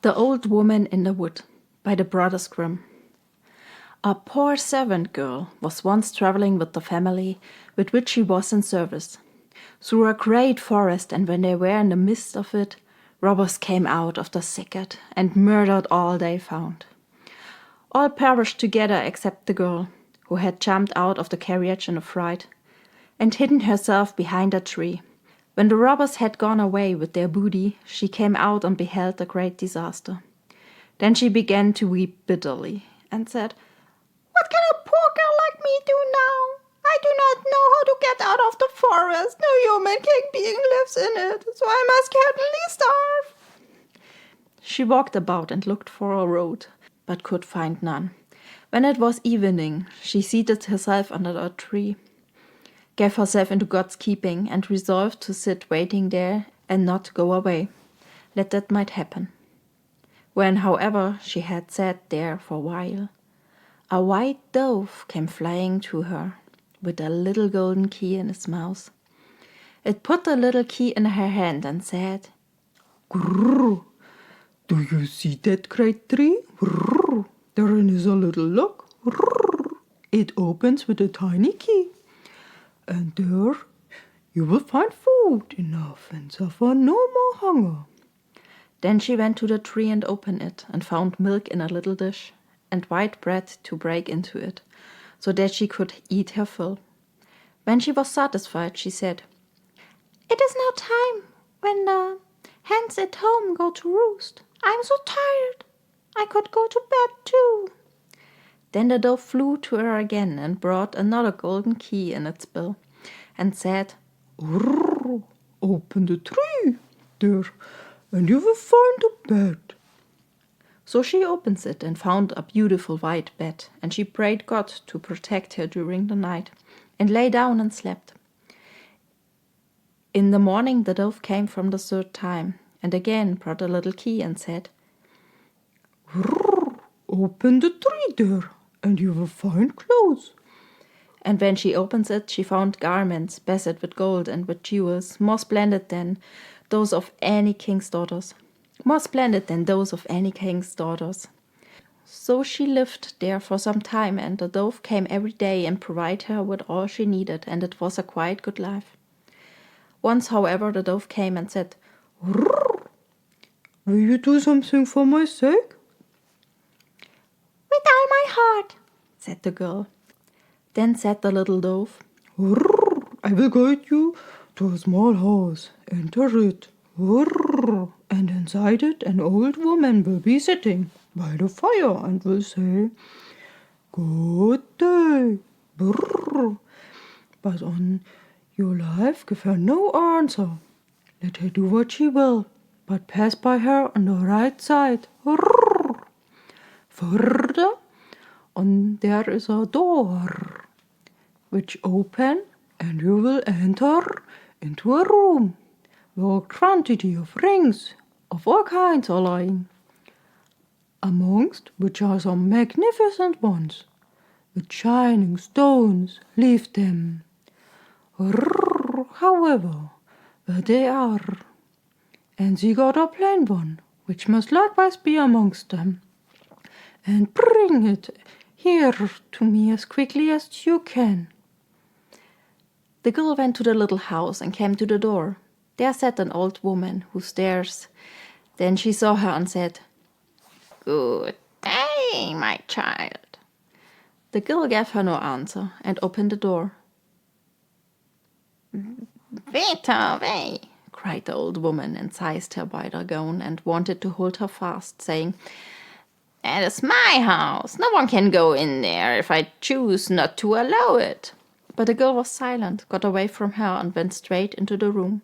The Old Woman in the Wood by the Brothers Grimm. A poor servant girl was once traveling with the family with which she was in service, through a great forest, and when they were in the midst of it, robbers came out of the thicket and murdered all they found. All perished together except the girl, who had jumped out of the carriage in a fright, and hidden herself behind a tree. When the robbers had gone away with their booty, she came out and beheld the great disaster. Then she began to weep bitterly, and said, "What can a poor girl like me do now? I do not know how to get out of the forest. No human being lives in it, so I must certainly starve." She walked about and looked for a road, but could find none. When it was evening, she seated herself under a tree, gave herself into God's keeping, and resolved to sit waiting there and not go away, let that might happen. When, however, she had sat there for a while, a white dove came flying to her, with a little golden key in its mouth. It put the little key in her hand and said, "Grrr, do you see that great tree? Grrr, therein is a little lock. Grrr, it opens with a tiny key. And there you will find food enough and suffer no more hunger." Then she went to the tree and opened it, and found milk in a little dish, and white bread to break into it, so that she could eat her fill. When she was satisfied, she said, "It is now time when the hens at home go to roost. I'm so tired, I could go to bed too." Then the dove flew to her again and brought another golden key in its bill, and said, "Grrr, open the tree there, and you will find a bed." So she opens it and found a beautiful white bed, and she prayed God to protect her during the night, and lay down and slept. In the morning the dove came from the third time, and again brought a little key and said, "Grrr, open the tree there, and you will find clothes." And when she opens it, she found garments beset with gold and with jewels, more splendid than those of any king's daughters. So she lived there for some time, and the dove came every day and provided her with all she needed, and it was a quite good life. Once, however, the dove came and said, "Grrr, will you do something for my sake?" "With all my heart," said the girl. Then said the little dove, "Grrr, I will guide you to a small house. Enter it. Grrr, and inside it an old woman will be sitting by the fire and will say, 'Good day.' Brrr. But on your life give her no answer. Let her do what she will, but pass by her on the right side. Grrr. Further on there is a door, which open, and you will enter into a room where a quantity of rings of all kinds are lying, amongst which are some magnificent ones, with shining stones leave them. However, where they are, and seek out a plain one, which must likewise be amongst them, and bring it here to me as quickly as you can." The girl went to the little house and came to the door. There sat an old woman who stares. Then she saw her and said, "Good day, my child." The girl gave her no answer and opened the door. "Better away," cried the old woman, and seized her by the gown and wanted to hold her fast, saying, "That is my house. No one can go in there if I choose not to allow it." But the girl was silent, got away from her, and went straight into the room.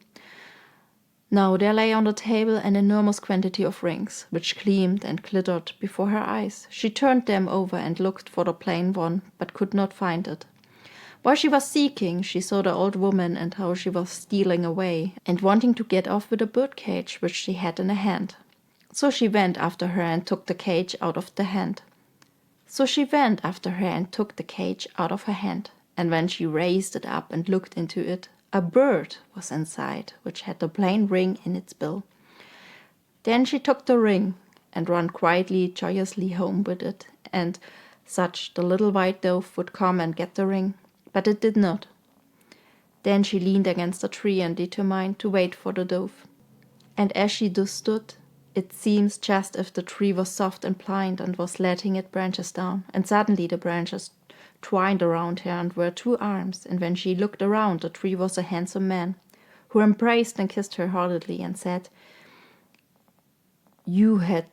Now there lay on the table an enormous quantity of rings, which gleamed and glittered before her eyes. She turned them over and looked for the plain one, but could not find it. While she was seeking, she saw the old woman, and how she was stealing away, and wanting to get off with a bird cage which she had in her hand. So she went after her and took the cage out of her hand. And when she raised it up and looked into it, a bird was inside, which had the plain ring in its bill. Then she took the ring and run quietly, joyously home with it, and such the little white dove would come and get the ring, but it did not. Then she leaned against a tree and determined to wait for the dove. And as she thus stood, it seems just if the tree was soft and blind and was letting its branches down, and suddenly the branches twined around her and were 2 arms, and when she looked around, the tree was a handsome man, who embraced and kissed her heartily and said, "You had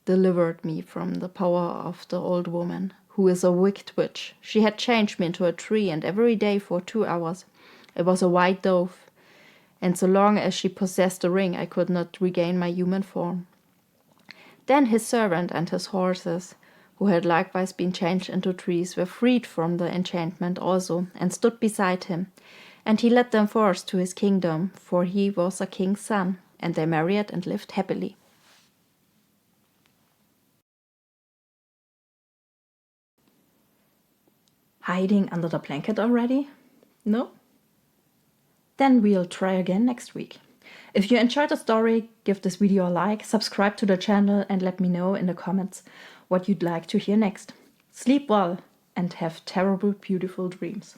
delivered me from the power of the old woman, who is a wicked witch. She had changed me into a tree, and every day for 2 hours I was a white dove, and so long as she possessed the ring I could not regain my human form." Then his servant and his horses, who had likewise been changed into trees, were freed from the enchantment also, and stood beside him, and he led them forth to his kingdom, for he was a king's son, and they married and lived happily. Hiding under the blanket already? No? Then we'll try again next week. If you enjoyed the story, give this video a like, subscribe to the channel, and let me know in the comments what you'd like to hear next. Sleep well and have terrible, beautiful dreams.